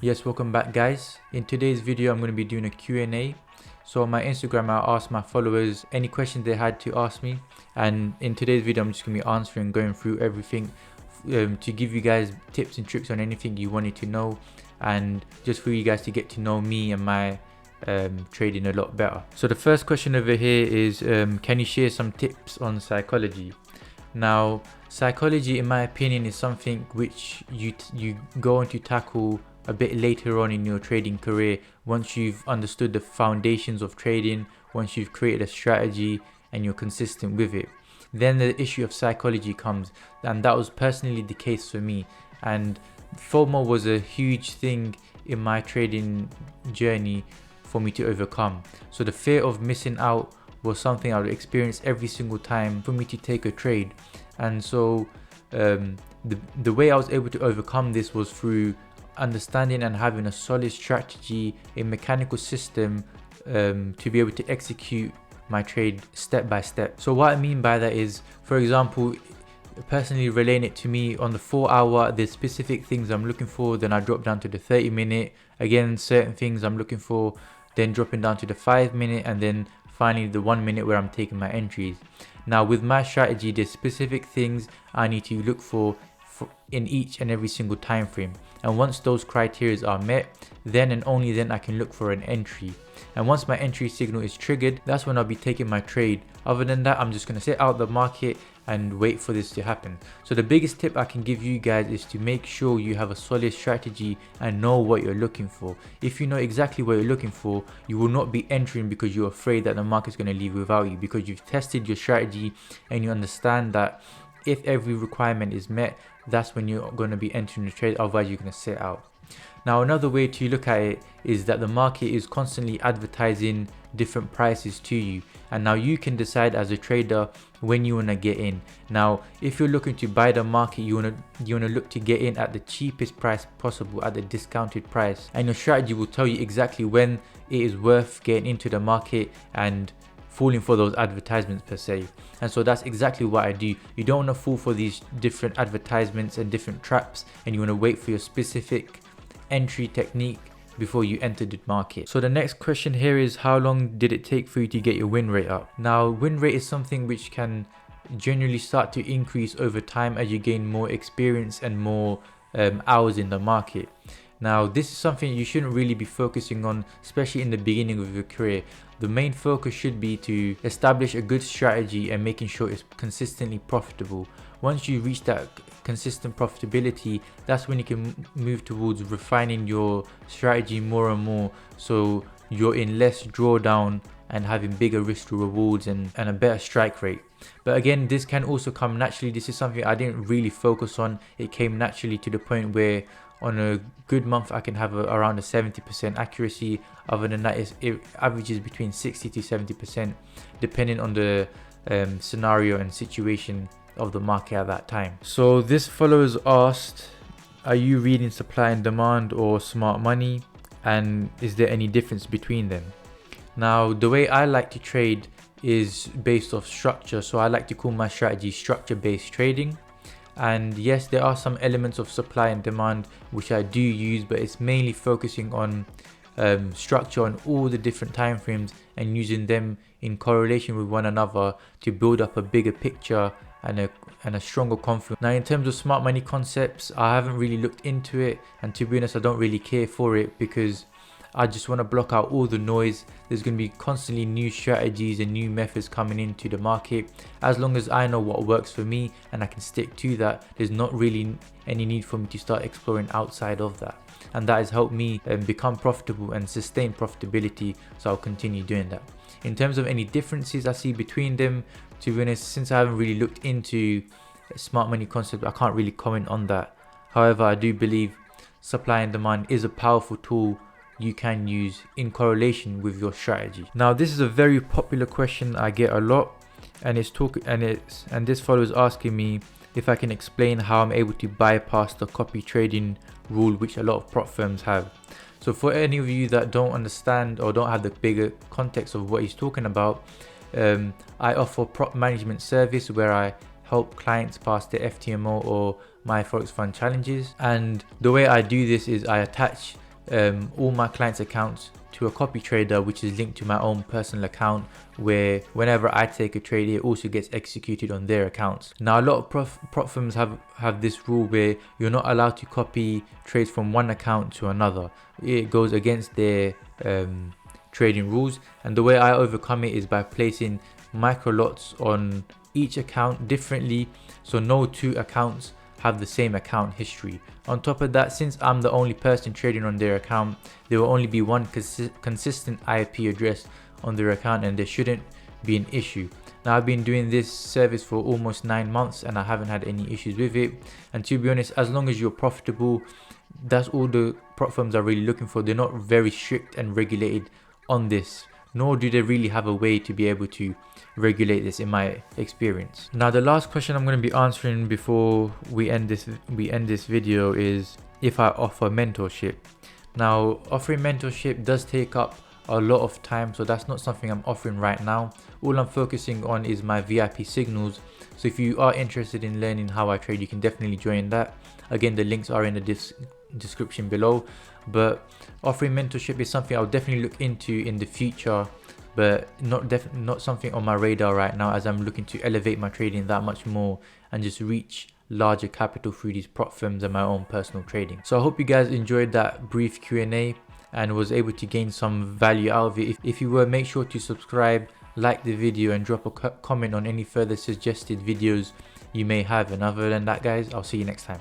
Yes, welcome back guys. In today's video I'm going to be doing a Q&A. So on my Instagram I asked my followers any questions they had to ask me, and in today's video I'm just going to be answering, going through everything to give you guys tips and tricks on anything you wanted to know, and just for you guys to get to know me and my trading a lot better. So the first question over here is can you share some tips on psychology? Now psychology in my opinion is something which you go on to tackle a bit later on in your trading career, once you've understood the foundations of trading, once you've created a strategy and you're consistent with it. Then the issue of psychology comes, and that was personally the case for me. And FOMO was a huge thing in my trading journey for me to overcome. So the fear of missing out was something I would experience every single time for me to take a trade. And so the way I was able to overcome this was through understanding and having a solid strategy, a mechanical system to be able to execute my trade step by step. So what I mean by that is, for example, personally relating it to me on the 4 hour, there's specific things I'm looking for, then I drop down to the 30-minute, again certain things I'm looking for, then dropping down to the 5-minute, and then finally the 1 minute where I'm taking my entries. Now with my strategy, there's specific things I need to look for in each and every single time frame, and once those criteria are met, then and only then I can look for an entry. And once my entry signal is triggered, that's when I'll be taking my trade. Other than that, I'm just going to sit out the market and wait for this to happen. So the biggest tip I can give you guys is to make sure you have a solid strategy and know what you're looking for. If you know exactly what you're looking for, you will not be entering because you're afraid that the market's going to leave without you, because you've tested your strategy and you understand that if every requirement is met, that's when you're going to be entering the trade, otherwise you're going to sit out. Now another way to look at it is that the market is constantly advertising different prices to you, and now you can decide as a trader when you want to get in. Now if you're looking to buy the market, you want to look to get in at the cheapest price possible, at the discounted price, and your strategy will tell you exactly when it is worth getting into the market and falling for those advertisements per se. And so that's exactly what I do. You don't want to fall for these different advertisements and different traps, and you want to wait for your specific entry technique before you enter the market. So the next question here is, how long did it take for you to get your win rate up? Now win rate is something which can generally start to increase over time as you gain more experience and more hours in the market. Now this is something you shouldn't really be focusing on, especially in the beginning of your career. The main focus should be to establish a good strategy and making sure it's consistently profitable. Once you reach that consistent profitability, that's when you can move towards refining your strategy more and more, so you're in less drawdown and having bigger risk to rewards and a better strike rate. But again, this can also come naturally. This is something I didn't really focus on. It came naturally to the point where on a good month I can have around a 70% accuracy. Other than that, it averages between 60 to 70% depending on the scenario and situation of the market at that time. So this follower's asked, are you reading supply and demand or smart money, and is there any difference between them? Now the way I like to trade is based off structure, so I like to call my strategy structure based trading. And yes, there are some elements of supply and demand which I do use, but it's mainly focusing on structure on all the different time frames and using them in correlation with one another to build up a bigger picture and a stronger confidence. Now in terms of smart money concepts, I haven't really looked into it, and to be honest I don't really care for it, because I just want to block out all the noise. There's going to be constantly new strategies and new methods coming into the market. As long as I know what works for me and I can stick to that, there's not really any need for me to start exploring outside of that. And that has helped me become profitable and sustain profitability, so I'll continue doing that. In terms of any differences I see between them, to be honest, since I haven't really looked into smart money concept, I can't really comment on that. However, I do believe supply and demand is a powerful tool you can use in correlation with your strategy. Now this is a very popular question I get a lot, and this follower is asking me if I can explain how I'm able to bypass the copy trading rule which a lot of prop firms have. So for any of you that don't understand or don't have the bigger context of what he's talking about, I offer prop management service where I help clients pass their FTMO or my Forex Fund challenges. And the way I do this is I attach all my clients' accounts to a copy trader, which is linked to my own personal account, where whenever I take a trade, it also gets executed on their accounts. Now, a lot of prop firms have this rule where you're not allowed to copy trades from one account to another. It goes against their trading rules, and the way I overcome it is by placing micro lots on each account differently, so no two accounts have the same account history. On top of that, since I'm the only person trading on their account, there will only be one consistent IP address on their account, and there shouldn't be an issue. Now, I've been doing this service for almost 9 months and I haven't had any issues with it. And to be honest, as long as you're profitable, that's all the prop firms are really looking for. They're not very strict and regulated on this, nor do they really have a way to be able to regulate this, in my experience. Now, the last question I'm going to be answering before we end this video is if I offer mentorship. Now, offering mentorship does take up a lot of time, so that's not something I'm offering right now. All I'm focusing on is my VIP signals. So if you are interested in learning how I trade, you can definitely join that. Again, the links are in the description below. But offering mentorship is something I'll definitely look into in the future, but not something on my radar right now, as I'm looking to elevate my trading that much more and just reach larger capital through these prop firms and my own personal trading. So I hope you guys enjoyed that brief Q&A and was able to gain some value out of it. If you were, make sure to subscribe, like the video, and drop a comment on any further suggested videos you may have. And other than that, guys, I'll see you next time.